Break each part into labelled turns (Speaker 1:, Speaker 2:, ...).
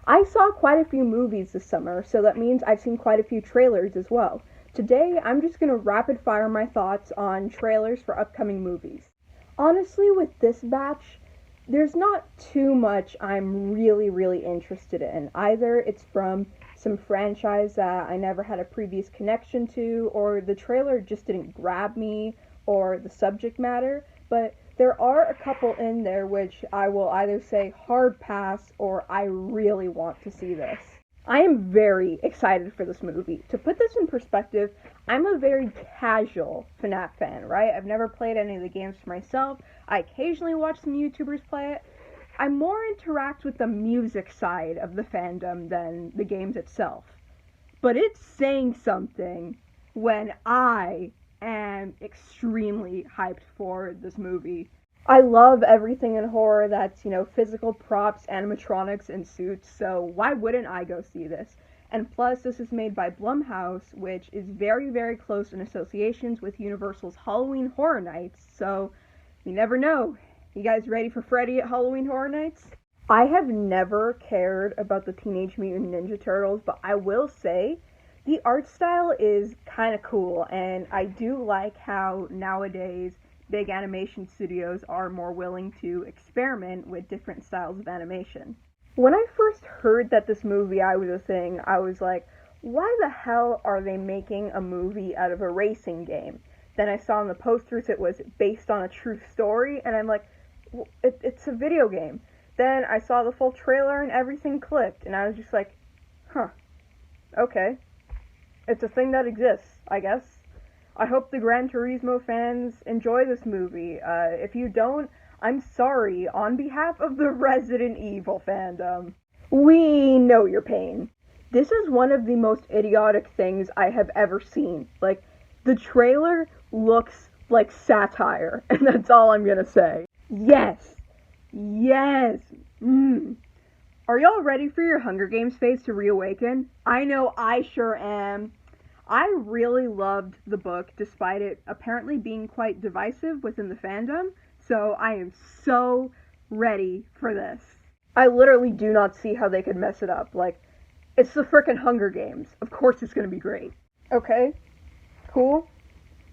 Speaker 1: I saw quite a few movies this summer, so that means I've seen quite a few trailers as well. Today, I'm just gonna rapid fire my thoughts on trailers for upcoming movies. Honestly, with this batch, there's not too much I'm really interested in. Either it's from some franchise that I never had a previous connection to, or the trailer just didn't grab me, or the subject matter, but there are a couple in there which I will either say hard pass or I really want to see this. I am very excited for this movie. To put this in perspective, I'm a very casual FNAF fan, right? I've never played any of the games for myself. I occasionally watch some YouTubers play it. I more interact with the music side of the fandom than the games itself. But it's saying something when I am extremely hyped for this movie. I love everything in horror that's, physical props, animatronics, and suits, so why wouldn't I go see this? And plus, this is made by Blumhouse, which is very close in associations with Universal's Halloween Horror Nights, so you never know. You guys ready for Freddy at Halloween Horror Nights? I have never cared about the Teenage Mutant Ninja Turtles, but I will say the art style is kind of cool, and I do like how nowadays big animation studios are more willing to experiment with different styles of animation. When I first heard that this movie was a thing, I was like, why the hell are they making a movie out of a racing game? Then I saw on the posters it was based on a true story, and I'm like, it's a video game. Then I saw the full trailer and everything clicked, and I was just like, huh, okay. It's a thing that exists, I guess. I hope the Gran Turismo fans enjoy this movie. If you don't, I'm sorry on behalf of the Resident Evil fandom. We know your pain. This is one of the most idiotic things I have ever seen. Like, the trailer looks like satire, and that's all I'm gonna say. Yes! Yes! Are y'all ready for your Hunger Games phase to reawaken? I know I sure am. I really loved the book, despite it apparently being quite divisive within the fandom, so I am so ready for this. I literally do not see how they could mess it up. Like, it's the frickin' Hunger Games. Of course it's gonna be great. Okay, cool.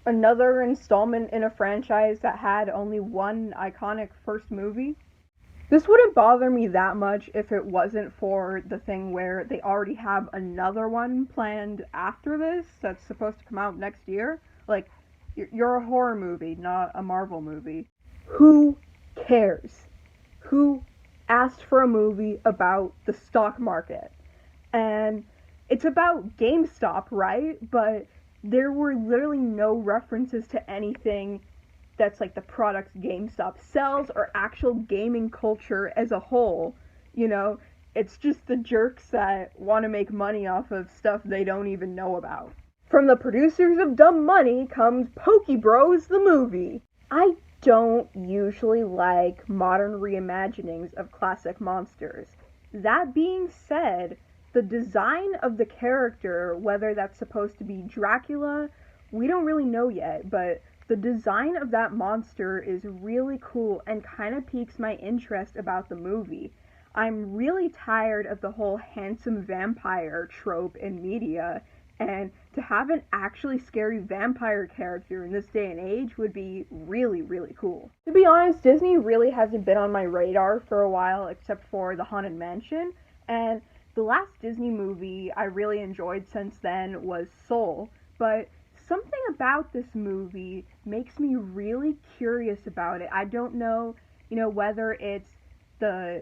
Speaker 1: Another installment in a franchise that had only one iconic first movie. This wouldn't bother me that much if it wasn't for the thing where they already have another one planned after this that's supposed to come out next year. Like, you're a horror movie, not a Marvel movie. Who cares? Who asked for a movie about the stock market? And it's about GameStop, right? But there were literally no references to anything that's like the products GameStop sells or actual gaming culture as a whole. It's just the jerks that want to make money off of stuff they don't even know about. From the producers of Dumb Money comes Pokey Bros the movie. I don't usually like modern reimaginings of classic monsters. That being said, the design of the character, whether that's supposed to be Dracula, we don't really know yet, but the design of that monster is really cool and kind of piques my interest about the movie. I'm really tired of the whole handsome vampire trope in media, and to have an actually scary vampire character in this day and age would be really cool. To be honest, Disney really hasn't been on my radar for a while except for The Haunted Mansion, and the last Disney movie I really enjoyed since then was Soul, but something about this movie makes me really curious about it. I don't know, whether it's the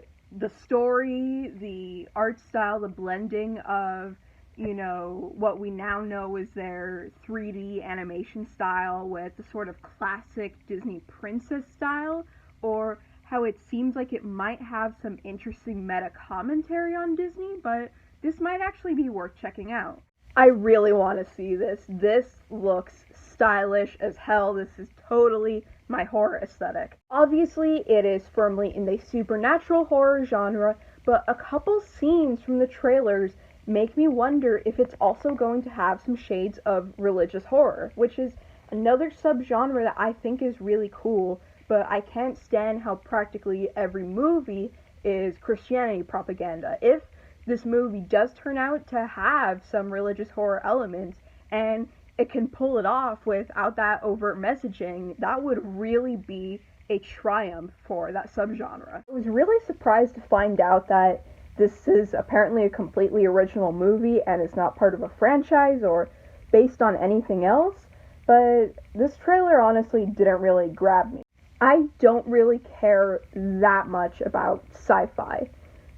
Speaker 1: story, the art style, the blending of, what we now know is their 3D animation style with the sort of classic Disney princess style, or how it seems like it might have some interesting meta commentary on Disney, but this might actually be worth checking out. I really want to see this. This looks stylish as hell. This is totally my horror aesthetic. Obviously, it is firmly in the supernatural horror genre, but a couple scenes from the trailers make me wonder if it's also going to have some shades of religious horror, which is another subgenre that I think is really cool, but I can't stand how practically every movie is Christianity propaganda. If this movie does turn out to have some religious horror elements and it can pull it off without that overt messaging, that would really be a triumph for that subgenre. I was really surprised to find out that this is apparently a completely original movie and it's not part of a franchise or based on anything else, but this trailer honestly didn't really grab me. I don't really care that much about sci-fi.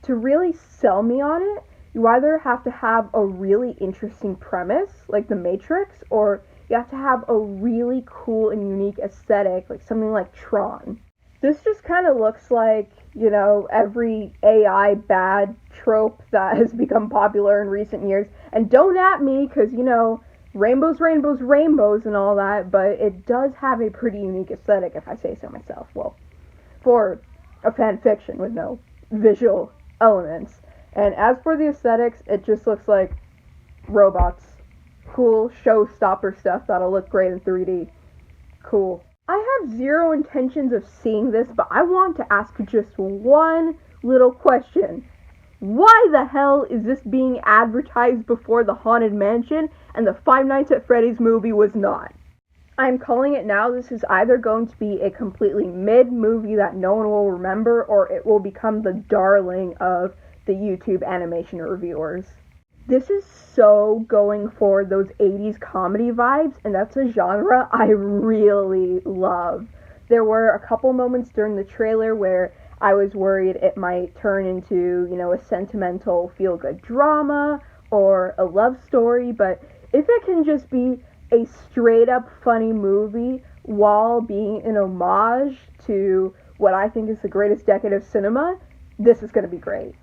Speaker 1: To really sell me on it, you either have to have a really interesting premise, like The Matrix, or you have to have a really cool and unique aesthetic, like something like Tron. This just kind of looks like, every AI bad trope that has become popular in recent years. And don't at me, because, rainbows, rainbows, rainbows and all that, but it does have a pretty unique aesthetic, if I say so myself. Well, for a fan fiction with no visual elements. And as for the aesthetics, it just looks like robots. Cool showstopper stuff that'll look great in 3D. Cool. I have zero intentions of seeing this, but I want to ask just one little question. Why the hell is this being advertised before The Haunted Mansion and the Five Nights at Freddy's movie was not? I'm calling it now. This is either going to be a completely mid movie that no one will remember, or it will become the darling of the YouTube animation reviewers. This is so going for those 80s comedy vibes, and that's a genre I really love. There were a couple moments during the trailer where I was worried it might turn into, a sentimental feel-good drama or a love story, but if it can just be a straight-up funny movie while being an homage to what I think is the greatest decade of cinema, this is going to be great.